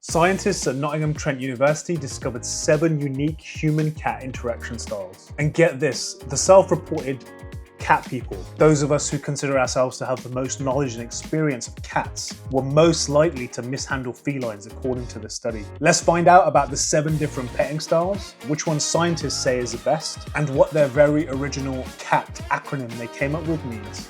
Scientists at Nottingham Trent University discovered 7 unique human-cat interaction styles. And get this, the self-reported cat people, those of us who consider ourselves to have the most knowledge and experience of cats, were most likely to mishandle felines according to the study. Let's find out about the 7 different petting styles, which one scientists say is the best, and what their very original C.A.T acronym they came up with means.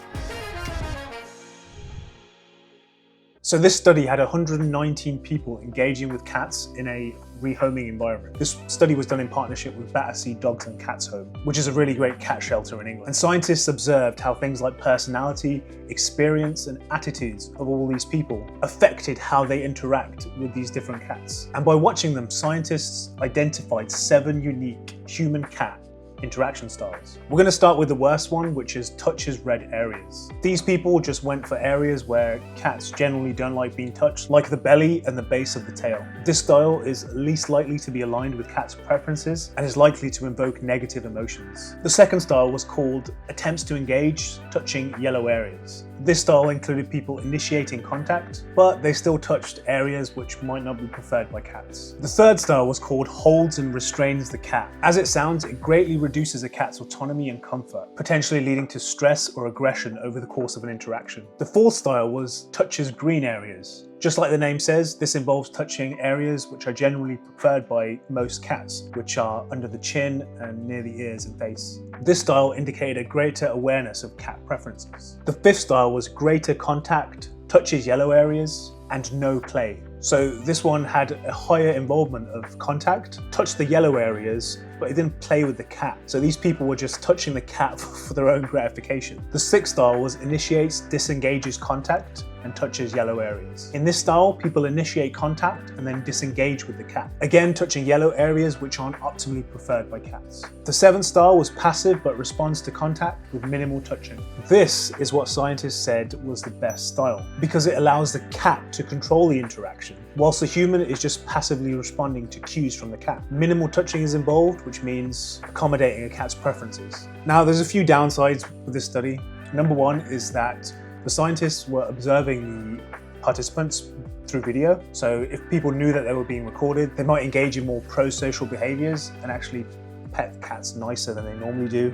So this study had 119 people engaging with cats in a rehoming environment. This study was done in partnership with Battersea Dogs and Cats Home, which is a really great cat shelter in England. And scientists observed how things like personality, experience, and attitudes of all these people affected how they interact with these different cats. And by watching them, scientists identified 7 unique human-cat interaction styles. We're going to start with the worst one, which is touches red areas. These people just went for areas where cats generally don't like being touched, like the belly and the base of the tail. This style is least likely to be aligned with cats' preferences and is likely to invoke negative emotions. The second style was called attempts to engage, touching yellow areas. This style included people initiating contact, but they still touched areas which might not be preferred by cats. The third style was called holds and restrains the cat. As it sounds, it greatly reduces a cat's autonomy and comfort, potentially leading to stress or aggression over the course of an interaction. The fourth style was touches green areas. Just like the name says, this involves touching areas which are generally preferred by most cats, which are under the chin and near the ears and face. This style indicated a greater awareness of cat preferences. The fifth style was greater contact, touches yellow areas, and no play. So this one had a higher involvement of contact, touched the yellow areas, but it didn't play with the cat. So these people were just touching the cat for their own gratification. The sixth style was initiates, disengages contact, and touches yellow areas. In this style, people initiate contact and then disengage with the cat. Again, touching yellow areas which aren't optimally preferred by cats. The seventh style was passive but responds to contact with minimal touching. This is what scientists said was the best style, because it allows the cat to control the interaction, whilst the human is just passively responding to cues from the cat. Minimal touching is involved, which means accommodating a cat's preferences. Now, there's a few downsides with this study. Number one is that the scientists were observing the participants through video. So if people knew that they were being recorded, they might engage in more pro-social behaviors and actually pet the cats nicer than they normally do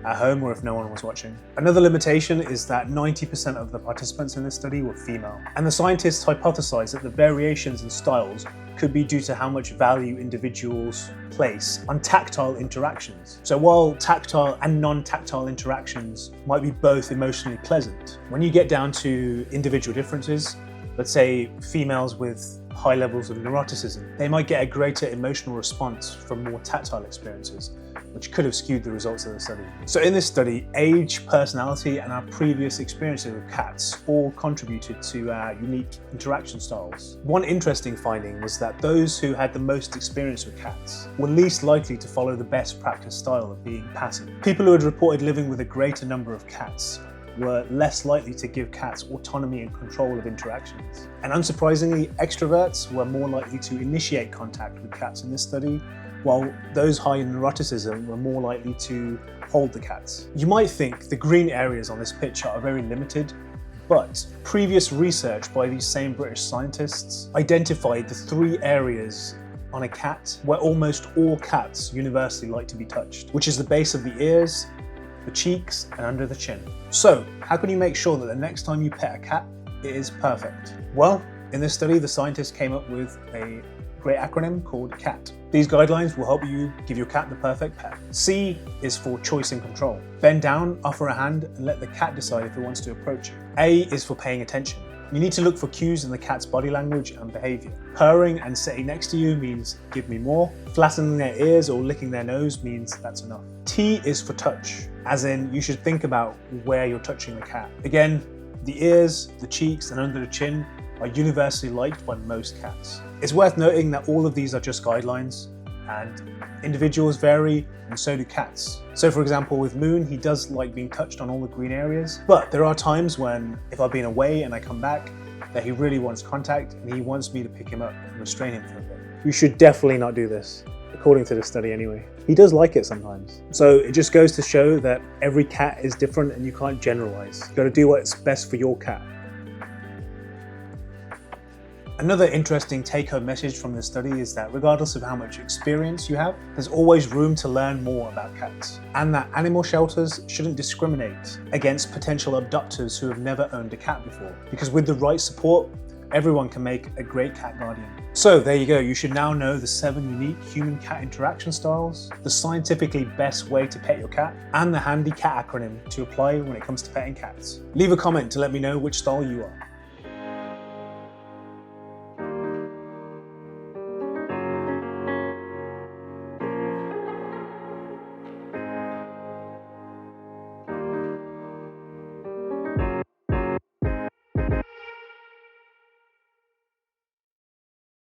at home or if no one was watching. Another limitation is that 90% of the participants in this study were female. And the scientists hypothesized that the variations in styles could be due to how much value individuals place on tactile interactions. So while tactile and non-tactile interactions might be both emotionally pleasant, when you get down to individual differences, let's say females with high levels of neuroticism, they might get a greater emotional response from more tactile experiences, which could have skewed the results of the study. So in this study, age, personality, and our previous experiences with cats all contributed to our unique interaction styles. One interesting finding was that those who had the most experience with cats were least likely to follow the best practice style of being passive. People who had reported living with a greater number of cats were less likely to give cats autonomy and control of interactions. And unsurprisingly, extroverts were more likely to initiate contact with cats in this study, while those high in neuroticism were more likely to hold the cats. You might think the green areas on this picture are very limited, but previous research by these same British scientists identified the 3 areas on a cat where almost all cats universally like to be touched, which is the base of the ears, the cheeks, and under the chin. So, how can you make sure that the next time you pet a cat, it is perfect? Well, in this study, the scientists came up with a great acronym called C.A.T. These guidelines will help you give your cat the perfect pet. C is for choice and control. Bend down, offer a hand, and let the cat decide if it wants to approach you. A is for paying attention. You need to look for cues in the cat's body language and behavior. Purring and sitting next to you means give me more. Flattening their ears or licking their nose means that's enough. T is for touch, as in you should think about where you're touching the cat. Again, the ears, the cheeks, and under the chin are universally liked by most cats. It's worth noting that all of these are just guidelines, and individuals vary, and so do cats. So for example, with Moon, he does like being touched on all the green areas, but there are times when, if I've been away and I come back, that he really wants contact and he wants me to pick him up and restrain him for a bit. You should definitely not do this, according to the study anyway. He does like it sometimes. So it just goes to show that every cat is different and you can't generalize. You gotta do what's best for your cat. Another interesting take-home message from this study is that regardless of how much experience you have, there's always room to learn more about cats, and that animal shelters shouldn't discriminate against potential abductors who have never owned a cat before, because with the right support, everyone can make a great cat guardian. So there you go, you should now know the 7 unique human-cat interaction styles, the scientifically best way to pet your cat, and the handy cat acronym to apply when it comes to petting cats. Leave a comment to let me know which style you are.